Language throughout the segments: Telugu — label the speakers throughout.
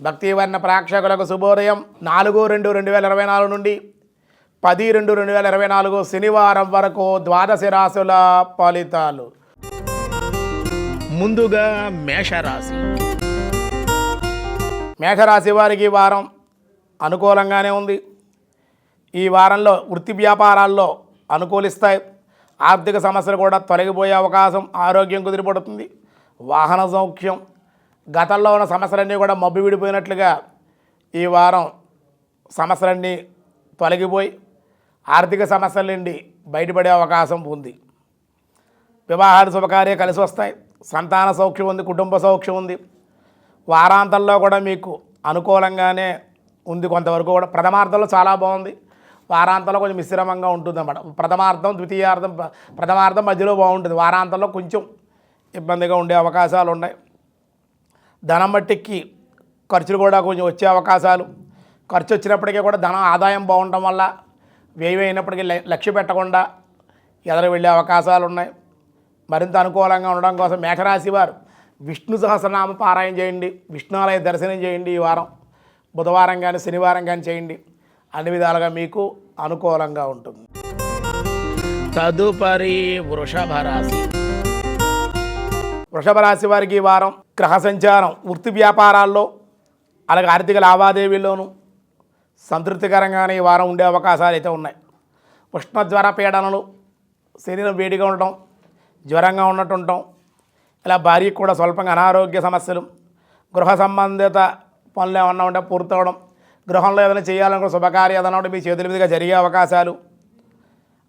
Speaker 1: భక్తివర్ణ ప్రేక్షకులకు శుభోదయం 4/2/2024 నుండి 10/2/2024 శనివారం వరకు ద్వాదశ రాశుల ఫలితాలు. ముందుగా మేషరాశి. మేషరాశి వారికి ఈ వారం అనుకూలంగానే ఉంది. ఈ వారంలో వృత్తి వ్యాపారాల్లో అనుకూలిస్తాయి. ఆర్థిక సమస్యలు కూడా తొలగిపోయే అవకాశం, ఆరోగ్యం కుదిరిపడుతుంది. వాహన సౌఖ్యం, గతంలో ఉన్న సమస్యలన్నీ కూడా మబ్బు విడిపోయినట్లుగా ఈ వారం సమస్యలన్నీ తొలగిపోయి ఆర్థిక సమస్యల నుండి బయటపడే అవకాశం ఉంది. వివాహాలు శుభకార్యాలు కలిసి వస్తాయి. సంతాన సౌఖ్యం ఉంది, కుటుంబ సౌఖ్యం ఉంది. వారాంతంలో కూడా మీకు అనుకూలంగానే ఉంది. కొంతవరకు కూడా ప్రథమార్థంలో చాలా బాగుంది. వారాంతంలో కొంచెం మిశ్రమంగా ఉంటుంది అన్నమాట. ప్రథమార్థం మధ్యలో బాగుంటుంది. వారాంతంలో కొంచెం ఇబ్బందిగా ఉండే అవకాశాలు ఉన్నాయి. ధనం మట్టికి ఖర్చులు కూడా కొంచెం వచ్చే అవకాశాలు. ఖర్చు వచ్చినప్పటికీ కూడా ధనం ఆదాయం బాగుండటం వల్ల వ్యయం అయినప్పటికీ లక్ష్య పెట్టకుండా ఎదరు వెళ్ళే అవకాశాలు ఉన్నాయి. మరింత అనుకూలంగా ఉండడం కోసం మేషరాశి వారు విష్ణు సహస్రనామ పారాయణ చేయండి, విష్ణుఆలయ దర్శనం చేయండి. ఈ వారం బుధవారం కానీ శనివారం కానీ చేయండి. అన్ని విధాలుగా మీకు అనుకూలంగా ఉంటుంది. తదుపరి వృషభ రాశి. వృషభ రాశి వారికి ఈ వారం గ్రహ సంచారం వృత్తి వ్యాపారాల్లో అలాగే ఆర్థిక లావాదేవీల్లోనూ సంతృప్తికరంగానే ఈ వారం ఉండే అవకాశాలు అయితే ఉన్నాయి. ఉష్ణజ్వర పీడనలు, శరీరం వేడిగా ఉండటం, జ్వరంగా ఉన్నట్టు ఉండటం, ఇలా భార్యకు కూడా స్వల్పంగా అనారోగ్య సమస్యలు, గృహ సంబంధిత పనులు ఏమన్నా ఉంటే పూర్తవడం, గృహంలో ఏదైనా చేయాలనుకున్న శుభకార్యం ఏదైనా ఉంటే మీ చేతుల మీదుగా జరిగే అవకాశాలు,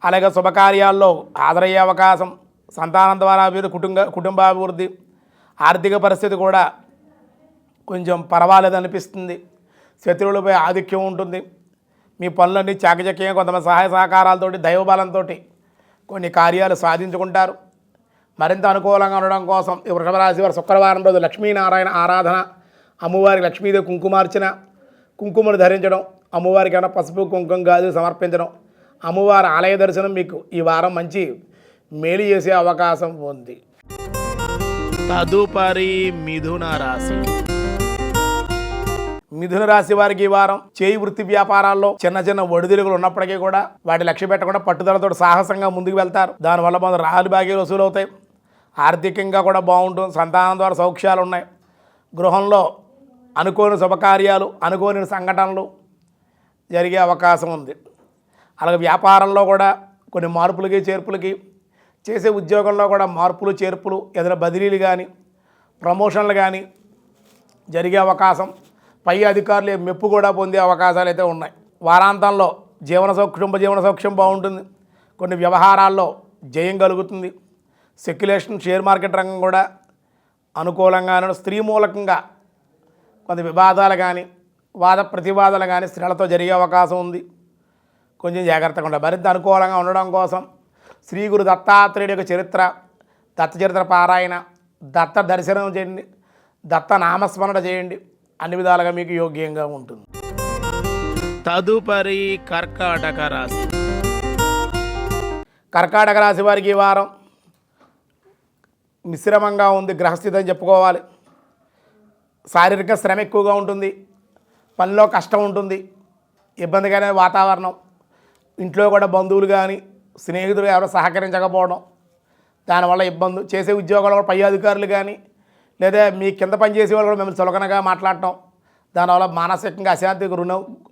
Speaker 1: అలాగే శుభకార్యాల్లో హాజరయ్యే అవకాశం, సంతానం ద్వారా అభివృద్ధి, కుటుంబాభివృద్ధి, ఆర్థిక పరిస్థితి కూడా కొంచెం పర్వాలేదు అనిపిస్తుంది. శత్రువులపై ఆధిక్యం ఉంటుంది. మీ పనులన్నీ చాకచక్యంగా కొంతమంది సహాయ సహకారాలతోటి, దైవబలంతో కొన్ని కార్యాలు సాధించుకుంటారు. మరింత అనుకూలంగా ఉండడం కోసం ఈ వృషభ రాశి వారు శుక్రవారం రోజు లక్ష్మీనారాయణ ఆరాధన, అమ్మవారికి లక్ష్మీదేవి కుంకుమార్చన, కుంకుమను ధరించడం, అమ్మవారికి ఏమైనా పసుపు కుంకుమ గాజులు సమర్పించడం, అమ్మవారి ఆలయ దర్శనం మీకు ఈ వారం మంచి మేలు చేసే అవకాశం ఉంది. తదుపరి మిథున రాశి. మిథున రాశి వారికి ఈ వారం చేయి వృత్తి వ్యాపారాల్లో చిన్న చిన్న ఒడిదుడుకులు ఉన్నప్పటికీ కూడా వాటి లక్ష్య పెట్టకుండా పట్టుదలతో సాహసంగా ముందుకు వెళ్తారు. దానివల్ల మన రాళ్ళు బాగా వసూలు అవుతాయి. ఆర్థికంగా కూడా బాగుంటుంది. సంతానం ద్వారా సౌఖ్యాలు ఉన్నాయి. గృహంలో అనుకోని శుభకార్యాలు, అనుకోని సంఘటనలు జరిగే అవకాశం ఉంది. అలాగే వ్యాపారంలో కూడా కొన్ని మార్పులకి చేర్పులకి, చేసే ఉద్యోగంలో కూడా మార్పులు చేర్పులు, ఏదైనా బదిలీలు కానీ ప్రమోషన్లు కానీ జరిగే అవకాశం, పై అధికారులు మెప్పు కూడా పొందే అవకాశాలు అయితే ఉన్నాయి. వారాంతంలో కుటుంబ జీవన సౌఖ్యం బాగుంటుంది. కొన్ని వ్యవహారాల్లో జయం కలుగుతుంది. స్పెక్యులేషన్, షేర్ మార్కెట్ రంగం కూడా అనుకూలంగానే, స్త్రీ మూలకంగా కొంత వివాదాలు కానీ వాద ప్రతివాదాలు కానీ స్త్రీలతో జరిగే అవకాశం ఉంది. కొంచెం జాగ్రత్తగా ఉండాలి. మరింత అనుకూలంగా ఉండడం కోసం శ్రీ గురు దత్తాత్రేయుడి యొక్క చరిత్ర, దత్త చరిత్ర పారాయణ, దత్త దర్శనం చేయండి, దత్త నామస్మరణ చేయండి. అన్ని విధాలుగా మీకు యోగ్యంగా ఉంటుంది. తదుపరి కర్కాటక రాశి. కర్కాటక రాశి వారికి ఈ వారం మిశ్రమంగా ఉంది. గ్రహస్థితి అని చెప్పుకోవాలి. శారీరక శ్రమ ఎక్కువగా ఉంటుంది. పనిలో కష్టం ఉంటుంది. ఇబ్బందిగానే వాతావరణం. ఇంట్లో కూడా బంధువులు కానీ స్నేహితులు ఎవరో సహకరించకపోవడం, దానివల్ల ఇబ్బంది. చేసే ఉద్యోగాలు కూడా పై అధికారులు కానీ లేదా మీ కింద పనిచేసే వాళ్ళు కూడా మిమ్మల్ని చులకనగా మాట్లాడటం, దానివల్ల మానసికంగా అశాంతికి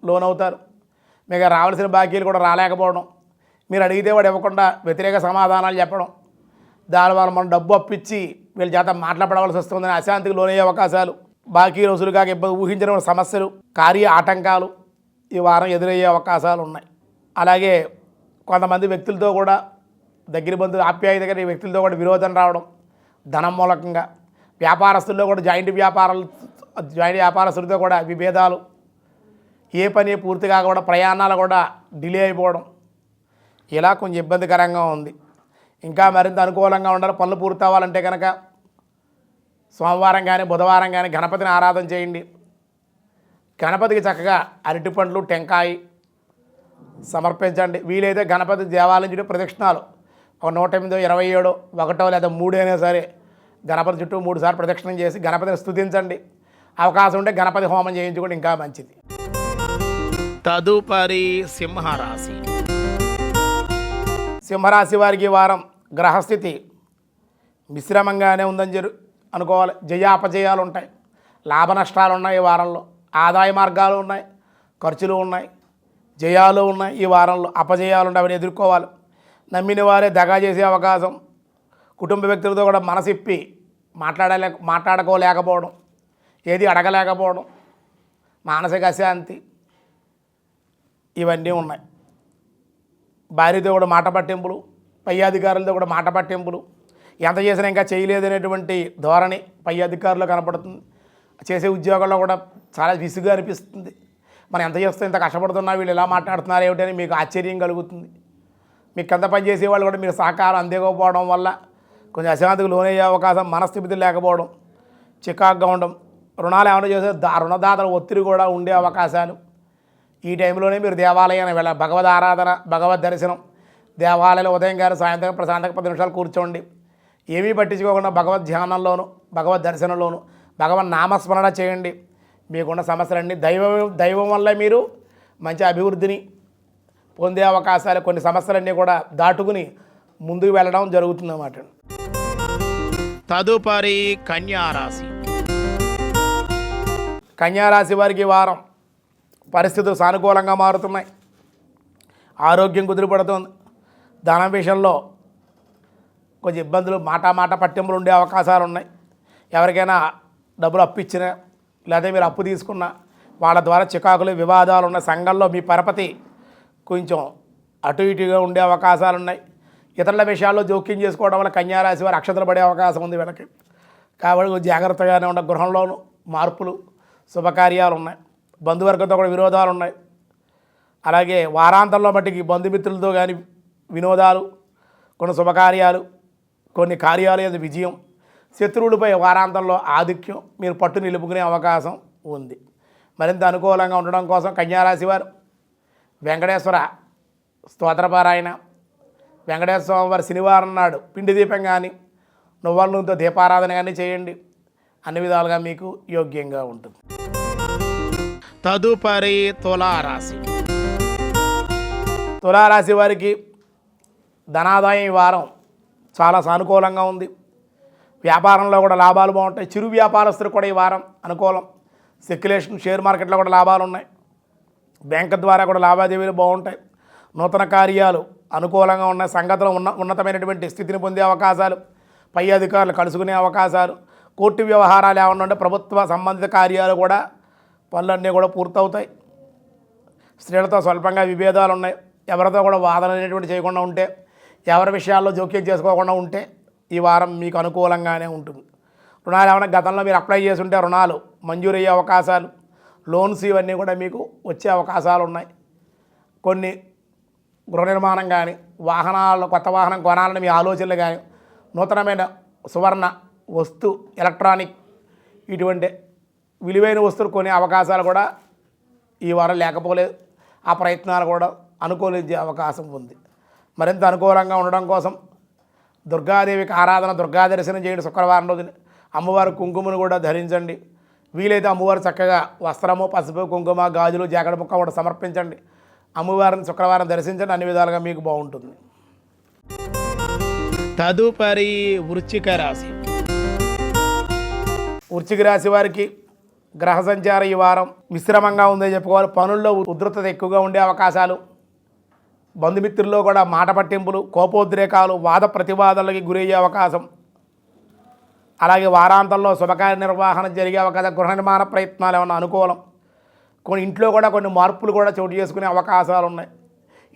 Speaker 1: లోనవుతారు. మీకు రావాల్సిన బాకీలు కూడా రాలేకపోవడం, మీరు అడిగితే వాడు ఇవ్వకుండా వ్యతిరేక సమాధానాలు చెప్పడం, దానివల్ల మనం డబ్బు అప్పించి వీళ్ళ చేత మాట్లాడవలసి వస్తుందని అశాంతికి లోనయ్యే అవకాశాలు, బాకీ రోజులు కాక ఇబ్బంది, ఊహించిన సమస్యలు, కార్య ఆటంకాలు ఈ వారం ఎదురయ్యే అవకాశాలు ఉన్నాయి. అలాగే కొంతమంది వ్యక్తులతో కూడా, దగ్గర బంధువులు, ఆప్యాయత దగ్గర వ్యక్తులతో కూడా విరోధం రావడం, ధనం మూలకంగా. వ్యాపారస్తుల్లో కూడా జాయింట్ వ్యాపారస్తులతో కూడా విభేదాలు, ఏ పని పూర్తిగా కూడా ప్రయాణాలు కూడా డిలే అయిపోవడం, ఇలా కొంచెం ఇబ్బందికరంగా ఉంది. ఇంకా మరింత అనుకూలంగా ఉండాలి. పనులు పూర్తి అవ్వాలంటే కనుక సోమవారం కానీ బుధవారం కానీ గణపతిని ఆరాధన చేయండి. గణపతికి చక్కగా అరటి పండ్లు, టెంకాయ సమర్పించండి. వీలైతే గణపతి దేవాలయం చుట్టూ ప్రదక్షిణాలు ఒక 108, 27, 1 లేదా 3 అయినా సరే గణపతి చుట్టూ 3 సార్లు ప్రదక్షిణం చేసి గణపతిని స్తుతించండి. అవకాశం ఉంటే గణపతి హోమం చేయించుకుంటే ఇంకా మంచిది.
Speaker 2: తదుపరి సింహరాశి.
Speaker 1: సింహరాశి వారికి ఈ వారం గ్రహస్థితి మిశ్రమంగానే ఉందని అనుకోవాలి. జయాపజయాలు ఉంటాయి, లాభ నష్టాలు ఉన్నాయి ఈ వారంలో, ఆదాయ మార్గాలు ఉన్నాయి, ఖర్చులు ఉన్నాయి, జయాలు ఉన్నాయి. ఈ వారంలో అపజయాలు ఉన్నాయి, అవి ఎదుర్కోవాలి. నమ్మిన వారే దగా చేసే అవకాశం, కుటుంబ వ్యక్తులతో కూడా మనసిప్పి మాట్లాడుకోలేకపోవడం, ఏది అడగలేకపోవడం, మానసిక అశాంతి ఇవన్నీ ఉన్నాయి. భార్యతో కూడా మాట పట్టింపులు, పై అధికారులతో కూడా మాట పట్టింపులు, ఎంత చేసినా ఇంకా చేయలేదనేటువంటి ధోరణి పై అధికారులు కనపడుతుంది. చేసే ఉద్యోగాల్లో కూడా చాలా విసుగు అనిపిస్తుంది. మనం ఎంత చేస్తే ఇంత కష్టపడుతున్నా వీళ్ళు ఎలా మాట్లాడుతున్నారు ఏమిటని మీకు ఆశ్చర్యం కలుగుతుంది. మీకు కింద పని చేసేవాళ్ళు కూడా మీరు సహకారం అందించకపోవడం వల్ల కొంచెం అశాంతికి లోనయ్యే అవకాశం, మనస్థితి లేకపోవడం, చికాకుగా ఉండడం, రుణాలు ఏమైనా చేసే రుణదాతల ఒత్తిడి కూడా ఉండే అవకాశాలు. ఈ టైంలోనే మీరు దేవాలయాన్ని వెళ్ళాలి. భగవద్ ఆరాధన, భగవద్ దర్శనం, దేవాలయంలో ఉదయం గారు సాయంత్రం ప్రశాంతంగా 10 నిమిషాలు కూర్చోండి. ఏమీ పట్టించుకోకుండా భగవద్ ధ్యానంలోను, భగవద్ దర్శనంలోను, భగవన్ నామస్మరణ చేయండి. మీకున్న సమస్యలన్నీ దైవం వల్ల మీరు మంచి అభివృద్ధిని పొందే అవకాశాలు, కొన్ని సమస్యలన్నీ కూడా దాటుకుని ముందుకు వెళ్ళడం జరుగుతుందన్నమాట.
Speaker 2: తదుపరి కన్యారాశి.
Speaker 1: కన్యారాశి వారికి వారం పరిస్థితులు సానుకూలంగా మారుతున్నాయి. ఆరోగ్యం కుదిరిపడుతుంది. ధనం విషయంలో కొంచెం ఇబ్బందులు, మాట పట్టింపులు ఉండే అవకాశాలు ఉన్నాయి. ఎవరికైనా డబ్బులు అప్పు ఇచ్చినా లేదా మీరు అప్పు తీసుకున్నా వాళ్ళ ద్వారా చికాకులు, వివాదాలు ఉన్నాయి. సంఘంలో మీ పరపతి కొంచెం అటు ఇటుగా ఉండే అవకాశాలు ఉన్నాయి. ఇతరుల విషయాల్లో జోక్యం చేసుకోవడం వల్ల కన్యారాశి వారు అక్షతలు పడే అవకాశం ఉంది వీళ్ళకి. కాబట్టి జాగ్రత్తగానే ఉన్న గృహంలోనూ మార్పులు, శుభకార్యాలు ఉన్నాయి. బంధువర్గంతో కూడా విరోధాలు ఉన్నాయి. అలాగే వారాంతంలో మట్టికి బంధుమిత్రులతో కానీ వినోదాలు, కొన్ని శుభకార్యాలు, కొన్ని కార్యాలయ విజయం, శత్రువులపై వారాంతంలో ఆధిక్యం, మీరు పట్టు నిలుపుకునే అవకాశం ఉంది. మరింత అనుకూలంగా ఉండడం కోసం కన్యారాశి వారు వెంకటేశ్వర స్తోత్రపారాయణ, వెంకటేశ్వర స్వామి వారి శనివారం నాడు పిండి దీపం కానీ నువ్వుల నూనెతో దీపారాధన కానీ చేయండి. అన్ని విధాలుగా మీకు యోగ్యంగా ఉంటుంది.
Speaker 2: తదుపరి తులారాశి.
Speaker 1: తులారాశి వారికి ధనాదాయం ఈ వారం చాలా సానుకూలంగా ఉంది. వ్యాపారంలో కూడా లాభాలు బాగుంటాయి. చిరు వ్యాపారస్తులు కూడా ఈ వారం అనుకూలం. స్పెక్యులేషన్, షేర్ మార్కెట్లో కూడా లాభాలు ఉన్నాయి. బ్యాంకు ద్వారా కూడా లావాదేవీలు బాగుంటాయి. నూతన కార్యాలు అనుకూలంగా ఉన్నాయి. సంగతిలో ఉన్నతమైనటువంటి స్థితిని పొందే అవకాశాలు, పై అధికారులు కలుసుకునే అవకాశాలు, కోర్టు వ్యవహారాలు ఏమన్నా ఉంటే ప్రభుత్వ సంబంధిత కార్యాలు కూడా పనులన్నీ కూడా పూర్తవుతాయి. స్త్రీలతో స్వల్పంగా విభేదాలు ఉన్నాయి. ఎవరితో కూడా వాదన అనేటువంటి చేయకుండా ఉంటే, ఎవరి విషయాల్లో జోక్యం చేసుకోకుండా ఉంటే ఈ వారం మీకు అనుకూలంగానే ఉంటుంది. రుణాలు ఏమైనా గతంలో మీరు అప్లై చేసి ఉంటే రుణాలు మంజూరు అయ్యే అవకాశాలు, లోన్స్ ఇవన్నీ కూడా మీకు వచ్చే అవకాశాలు ఉన్నాయి. కొన్ని గృహ నిర్మాణం కానీ, వాహనాలు, కొత్త వాహనం కొనాలని మీ ఆలోచనలు కానీ, నూతనమైన సువర్ణ వస్తు, ఎలక్ట్రానిక్ ఇటువంటి విలువైన వస్తువులు కొనే అవకాశాలు కూడా ఈ వారం లేకపోలేదు. ఆ ప్రయత్నాలు కూడా అనుకూలించే అవకాశం ఉంది. మరింత అనుకూలంగా ఉండడం కోసం దుర్గాదేవికి ఆరాధన, దుర్గా దర్శనం చేయండి. శుక్రవారం రోజున అమ్మవారి కుంకుమను కూడా ధరించండి. వీలైతే అమ్మవారు చక్కగా వస్త్రము, పసుపు, కుంకుమ, గాజులు, జాకెట్ ముక్క కూడా సమర్పించండి. అమ్మవారిని శుక్రవారం దర్శించండి. అన్ని విధాలుగా మీకు బాగుంటుంది.
Speaker 2: తదుపరి వృశ్చిక రాశి.
Speaker 1: వృశ్చిక రాశి వారికి గ్రహ సంచారం ఈ వారం మిశ్రమంగా ఉందని చెప్పుకోవాలి. పనుల్లో ఉధృతత ఎక్కువగా ఉండే అవకాశాలు, బంధుమిత్రుల్లో కూడా మాట పట్టింపులు, కోపోద్రేకాలు, వాద ప్రతివాదాలకి గురయ్యే అవకాశం, అలాగే వారాంతంలో శుభకార్య నిర్వహణ జరిగే అవకాశం, గృహ నిర్మాణ ప్రయత్నాలు ఏమన్నా అనుకూలం. కొన్ని ఇంట్లో కూడా కొన్ని మార్పులు కూడా చోటు చేసుకునే అవకాశాలు ఉన్నాయి.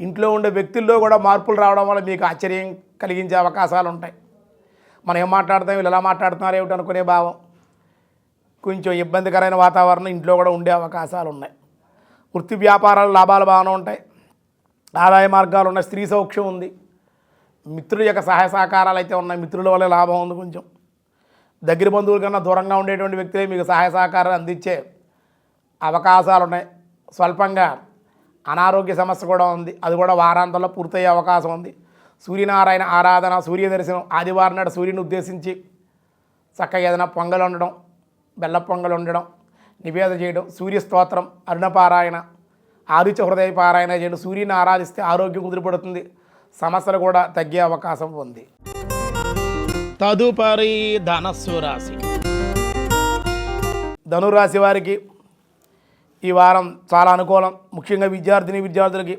Speaker 1: ఇంట్లో ఉండే వ్యక్తుల్లో కూడా మార్పులు రావడం వల్ల మీకు ఆశ్చర్యం కలిగించే అవకాశాలు ఉంటాయి. మనం ఏం మాట్లాడతాం, వీళ్ళు ఎలా మాట్లాడుతున్నారు ఏమిటి అనుకునే భావం, కొంచెం ఇబ్బందికరమైన వాతావరణం ఇంట్లో కూడా ఉండే అవకాశాలు ఉన్నాయి. వృత్తి వ్యాపారాలు లాభాలు బాగానే ఉంటాయి. ఆదాయ మార్గాలు ఉన్నాయి. స్త్రీ సౌఖ్యం ఉంది. మిత్రుల యొక్క సహాయ సహకారాలు అయితే ఉన్నాయి. మిత్రుల వల్ల లాభం ఉంది. కొంచెం దగ్గర బంధువుల కన్నా దూరంగా ఉండేటువంటి వ్యక్తులే మీకు సహాయ సహకారాలు అందించే అవకాశాలు ఉన్నాయి. స్వల్పంగా అనారోగ్య సమస్య కూడా ఉంది. అది కూడా వారాంతంలో పూర్తయ్యే అవకాశం ఉంది. సూర్యనారాయణ ఆరాధన, సూర్య దర్శనం, ఆదివారం నాడు సూర్యుని ఉద్దేశించి చక్కగా ఏదైనా పొంగలు ఉండడం, బెల్ల పొంగలు ఉండడం, నివేదన చేయడం, సూర్య స్తోత్రం, అరుణపారాయణ, ఆదిత్య హృదయ పారాయణ చేయడం, సూర్యుని ఆరాధిస్తే ఆరోగ్యం కుదిరిపడుతుంది, సమస్యలు కూడా తగ్గే అవకాశం ఉంది.
Speaker 2: తదుపరి ధనస్సు రాశి.
Speaker 1: ధనురాశి వారికి ఈ వారం చాలా అనుకూలం. ముఖ్యంగా విద్యార్థులకి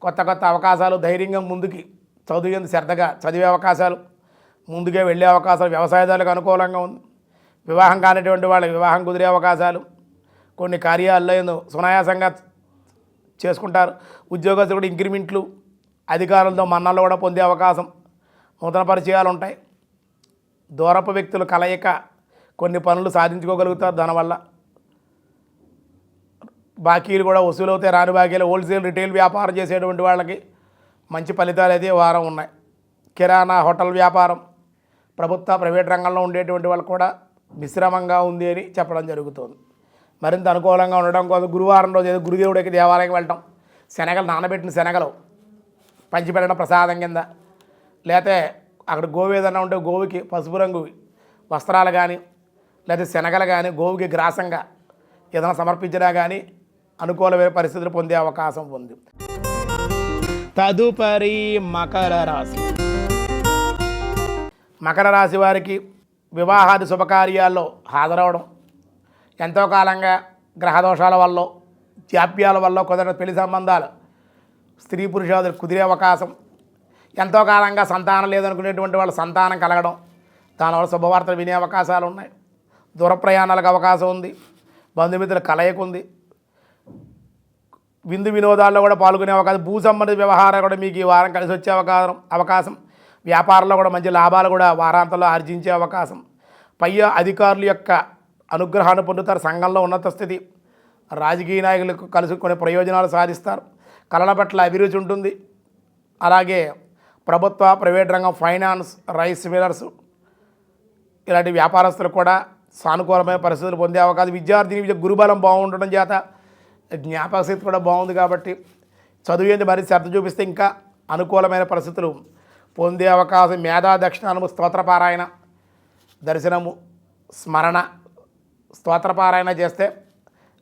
Speaker 1: కొత్త కొత్త అవకాశాలు, ధైర్యంగా ముందుకి చదువు శ్రద్ధగా చదివే అవకాశాలు, ముందుకే వెళ్ళే అవకాశాలు, వ్యవసాయదారులకు అనుకూలంగా ఉంది. వివాహం కానిటువంటి వాళ్ళకి వివాహం కుదిరే అవకాశాలు, కొన్ని కార్యాలయంలో సునాయాసంగా చేసుకుంటారు. ఉద్యోగస్తులు కూడా ఇంక్రిమెంట్లు, అధికారులతో మన్నాలు కూడా పొందే అవకాశం, నూతన పరిచయాలు ఉంటాయి. దూరపు వ్యక్తులు కలయిక కొన్ని పనులు సాధించుకోగలుగుతారు. దానివల్ల బాకీలు కూడా వసూలవుతాయి. రాని బాకీలు హోల్సేల్ రిటైల్ వ్యాపారం చేసేటువంటి వాళ్ళకి మంచి ఫలితాలు అయితే వారం ఉన్నాయి. కిరాణా హోటల్ వ్యాపారం, ప్రభుత్వ ప్రైవేట్ రంగంలో ఉండేటువంటి వాళ్ళకు కూడా మిశ్రమంగా ఉంది అని చెప్పడం జరుగుతుంది. మరింత అనుకూలంగా ఉండడం కోసం గురువారం రోజు ఏదో గురుదేవుడికి దేవాలయంకి వెళ్ళటం, శనగలు నానబెట్టిన శనగలు పంచిపెట్టడం ప్రసాదం కింద, లేకపోతే అక్కడ గోవు ఏదైనా ఉంటే గోవుకి పసుపు రంగు వస్త్రాలు కానీ లేకపోతే శనగలు కానీ గోవుకి గ్రాసంగా ఏదైనా సమర్పించినా కానీ అనుకూలమైన పరిస్థితులు పొందే అవకాశం ఉంది.
Speaker 2: తదుపరి మకర రాశి.
Speaker 1: మకర రాశి వారికి వివాహాది శుభకార్యాల్లో హాజరవడం, ఎంతో కాలంగా గ్రహదోషాల వల్ల, జాప్యాల వల్ల కుదరని పెళ్లి సంబంధాలు స్త్రీ పురుషాదులు కుదిరే అవకాశం, ఎంతో కాలంగా సంతానం లేదనుకునేటువంటి వాళ్ళ సంతానం కలగడం, దానివల్ల శుభవార్తలు వినే అవకాశాలు ఉన్నాయి. దూర ప్రయాణాలకు అవకాశం ఉంది. బంధుమిత్రుల కలయిక ఉంది. విందు వినోదాల్లో కూడా పాల్గొనే అవకాశం, భూ సంబంధిత వ్యవహారాలు కూడా మీకు ఈ వారం కలిసి వచ్చే అవకాశం, వ్యాపారంలో కూడా మంచి లాభాలు కూడా వారాంతంలో ఆర్జించే అవకాశం, పై అధికారుల యొక్క అనుగ్రహాన్ని పొందుతారు. సంఘంలో ఉన్నత స్థితి, రాజకీయ నాయకులకు కలిసి కొన్ని ప్రయోజనాలు సాధిస్తారు. కళల పట్ల అభిరుచి ఉంటుంది. అలాగే ప్రభుత్వ ప్రైవేట్ రంగం, ఫైనాన్స్, రైస్ మిల్లర్స్ ఇలాంటి వ్యాపారస్తులకు కూడా సానుకూలమైన పరిస్థితులు పొందే అవకాశం. విద్యార్థిని గురుబలం బాగుండడం చేత జ్ఞాపక శక్తి కూడా బాగుంది కాబట్టి చదువు ఏంటి మరి శ్రద్ధ చూపిస్తే ఇంకా అనుకూలమైన పరిస్థితులు పొందే అవకాశం. మేధా దక్షిణానము, స్తోత్రపారాయణ, దర్శనము, స్మరణ, స్తోత్రపారాయణ చేస్తే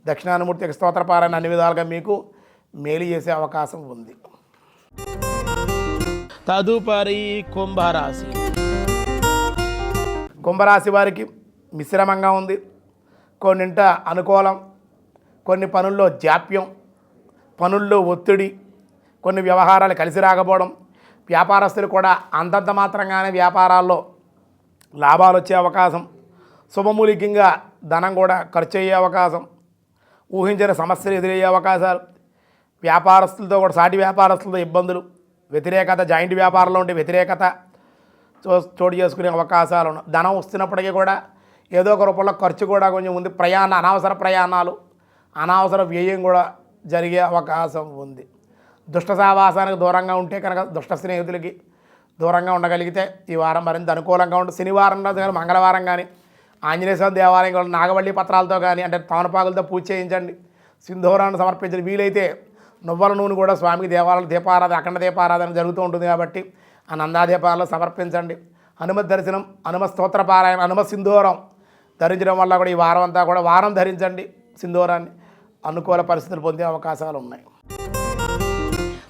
Speaker 1: దక్షిణానుమూర్తి యొక్క స్తోత్రపారాయణ అన్ని విధాలుగా మీకు మేలు చేసే అవకాశం ఉంది.
Speaker 2: తదుపరి కుంభరాశి.
Speaker 1: కుంభరాశి వారికి మిశ్రమంగా ఉంది. కొన్నింట అనుకూలం, కొన్ని పనుల్లో జాప్యం, పనుల్లో ఒత్తిడి, కొన్ని వ్యవహారాలు కలిసి రాకపోవడం, వ్యాపారస్తులు కూడా అంతంత మాత్రంగానే వ్యాపారాల్లో లాభాలు వచ్చే అవకాశం, శుభమూలికంగా ధనం కూడా ఖర్చు అయ్యే అవకాశం, ఊహించిన సమస్యలు ఎదురయ్యే అవకాశాలు, వ్యాపారస్తులతో కూడా సాటి వ్యాపారస్తులతో ఇబ్బందులు, వ్యతిరేకత, జాయింట్ వ్యాపారంలో ఉంటే వ్యతిరేకత చోటు చేసుకునే అవకాశాలు ఉన్నాయి. ధనం వస్తున్నప్పటికీ కూడా ఏదో ఒక రూపంలో ఖర్చు కూడా కొంచెం ఉంది. అనవసర ప్రయాణాలు, అనవసర వ్యయం కూడా జరిగే అవకాశం ఉంది. దుష్ట సహవాసానికి దూరంగా ఉంటే కనుక, దుష్ట స్నేహితులకి దూరంగా ఉండగలిగితే ఈ వారం మరింత అనుకూలంగా ఉంటుంది. శనివారం కానీ మంగళవారం కానీ ఆంజనేయ స్వామి దేవాలయం కూడా నాగవల్లి పత్రాలతో కానీ అంటే తమలపాకులతో పూజ చేయించండి. సింధూరాన్ని సమర్పించండి. వీలైతే నువ్వుల నూనె కూడా స్వామికి దేవాలయాలు దీపారాధన, అఖండ దీపారాధన జరుగుతూ ఉంటుంది కాబట్టి ఆ నందాదీపాలను సమర్పించండి. హనుమత్ దర్శనం, హనుమత్ స్తోత్రపారాయణ, హనుమత్ సింధూరం ధరించడం వల్ల కూడా ఈ వారం అంతా కూడా వారం ధరించండి సింధూరాన్ని, అనుకూల పరిస్థితులు పొందే అవకాశాలు ఉన్నాయి.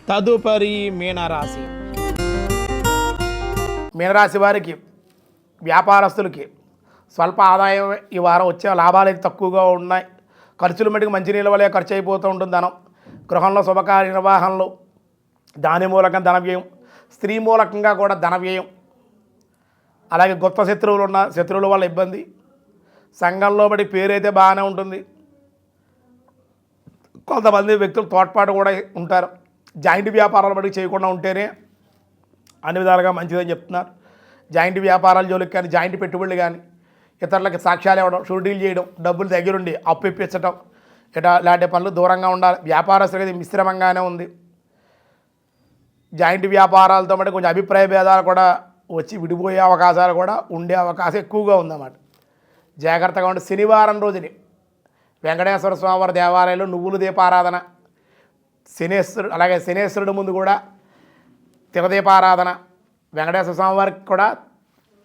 Speaker 2: తదుపరి మీనరాశి.
Speaker 1: మీనరాశి వారికి వ్యాపారస్తులకి స్వల్ప ఆదాయం ఈ వారం వచ్చే లాభాలు అయితే తక్కువగా ఉన్నాయి. ఖర్చులు మటుకు మంచినీళ్ళ వల్లే ఖర్చు అయిపోతూ ఉంటుంది ధనం. గృహంలో శుభకార్య నిర్వహణలో దాని మూలకంగా ధన వ్యయం, స్త్రీ మూలకంగా కూడా ధన వ్యయం, అలాగే గొప్ప శత్రువుల వల్ల ఇబ్బంది, సంఘంలో బట్టి పేరైతే బాగానే ఉంటుంది. కొంతమంది వ్యక్తులు తోడ్పాటు కూడా ఉంటారు. జాయింట్ వ్యాపారాలు బట్టి చేయకుండా ఉంటేనే అన్ని విధాలుగా మంచిదని చెప్తున్నారు. జాయింట్ వ్యాపారాల జోలికి కానీ, జాయింట్ పెట్టుబడులు కానీ, ఇతరులకి సాక్ష్యాలు ఇవ్వడం, షూరిటీలు చేయడం, డబ్బులు దగ్గరుండి అప్పు ఇప్పించడం, ఇలాంటి పనులు దూరంగా ఉండాలి. వ్యాపారస్తులకి మిశ్రమంగానే ఉంది. జాయింట్ వ్యాపారాలతో బట్టి కొంచెం అభిప్రాయ భేదాలు కూడా వచ్చి విడిపోయే అవకాశాలు కూడా ఉండే అవకాశం ఎక్కువగా ఉందన్నమాట. జాగ్రత్తగా ఉండి శనివారం రోజుని వెంకటేశ్వర స్వామివారి దేవాలయంలో నువ్వుల దీపారాధన, శనేశ్వరుడు ముందు కూడా తిరదీపారాధన, వెంకటేశ్వర స్వామివారికి కూడా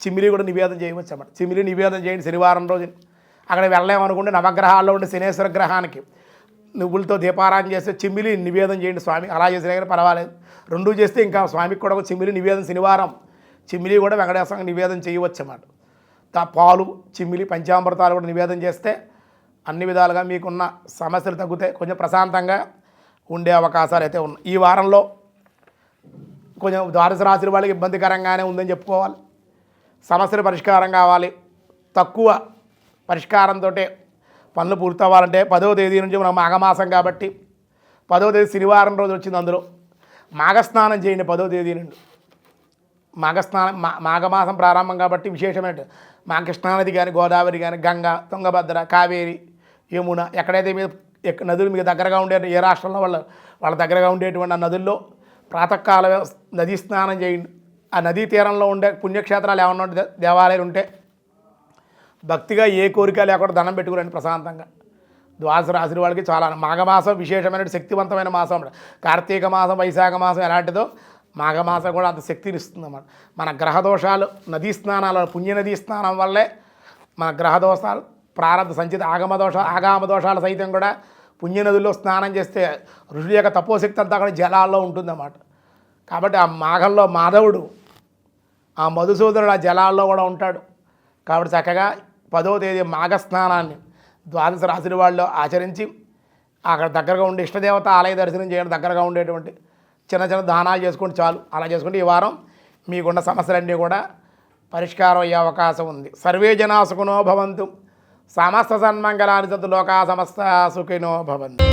Speaker 1: చిమిలి కూడా నివేదన చేయవచ్చు అన్నమాట. చిమిలి నివేదన చేయండి శనివారం రోజుని. అక్కడ వెళ్ళామనుకుంటే నవగ్రహాల్లో ఉండే శనేశ్వర గ్రహానికి నువ్వులతో దీపారాధన చేస్తే చిమ్మిలి నివేదన చేయండి స్వామి. అలా చేసినా కానీ పర్వాలేదు. రెండూ చేస్తే ఇంకా స్వామికి కూడా ఒక చిమ్మిలి నివేదన శనివారం చిమ్మిలి కూడా వెంకటేశ్వర నివేదన చేయవచ్చు అన్నమాట. పాలు చిమ్మిలి పంచామృతాలు కూడా నివేదన చేస్తే అన్ని విధాలుగా మీకున్న సమస్యలు తగ్గుతాయి. కొంచెం ప్రశాంతంగా ఉండే అవకాశాలు అయితే ఉన్నాయి. ఈ వారంలో కొంచెం ద్వాదశ రాశుల వాళ్ళకి ఇబ్బందికరంగానే ఉందని చెప్పుకోవాలి. సమస్యలు పరిష్కారం కావాలి. తక్కువ పరిష్కారంతో పనులు పూర్తవ్వాలంటే 10వ తేదీ నుంచి మనం మాఘమాసం కాబట్టి 10వ తేదీ శనివారం రోజు వచ్చింది. అందులో మాఘస్నానం చేయండి 10వ తేదీ నుండి. మాఘస్నానం మాఘమాసం ప్రారంభం కాబట్టి విశేషమైన కృష్ణానది కానీ గోదావరి కానీ గంగ తుంగభద్ర కావేరి యమున ఎక్కడైతే మీరు నదులు మీకు దగ్గరగా ఉండే ఏ రాష్ట్రంలో వాళ్ళ దగ్గరగా ఉండేటువంటి ఆ నదుల్లో ప్రాతకాల నదీ స్నానం చేయండి. ఆ నదీ తీరంలో ఉండే పుణ్యక్షేత్రాలు ఏమన్నా ఉంటే దేవాలయాలు ఉంటే భక్తిగా ఏ కోరిక లేకుండా దండం పెట్టుకురండి ప్రశాంతంగా. ద్వాదశ రాశి వాళ్ళకి చాలా మాఘమాసం విశేషమైన శక్తివంతమైన మాసం. కార్తీక మాసం వైశాఖ మాసం ఎలాంటిదో మాఘమాసం కూడా అంత శక్తిని ఇస్తుంది అన్నమాట. మన గ్రహదోషాలు నదీ స్నానాల పుణ్య నదీ స్నానం వల్లే మన గ్రహదోషాలు ప్రారంభ సంచిత ఆగామ దోషాలు సైతం కూడా పుణ్యనదుల్లో స్నానం చేస్తే ఋషుల యొక్క తపోశక్తి అంతా కూడా జలాల్లో ఉంటుందన్నమాట. కాబట్టి ఆ మాఘంలో మాధవుడు ఆ మధుసూదనుడు ఆ జలాల్లో కూడా ఉంటాడు. కాబట్టి చక్కగా 10వ తేదీ మాఘస్నానాన్ని ద్వాదశ రాశుల వాళ్ళు ఆచరించి అక్కడ దగ్గరగా ఉండే ఇష్టదేవత ఆలయ దర్శనం చేయడం దగ్గరగా ఉండేటువంటి చిన్న చిన్న దానాలు చేసుకుంటే చాలు. అలా చేసుకుంటే ఈ వారం మీకున్న సమస్యలన్నీ కూడా పరిష్కారం అయ్యే అవకాశం ఉంది. సర్వే జనా సుఖినో భవంతు. సమస్త సన్మంగళాని సంతు లోకా సమస్త సుఖినో భవంతు.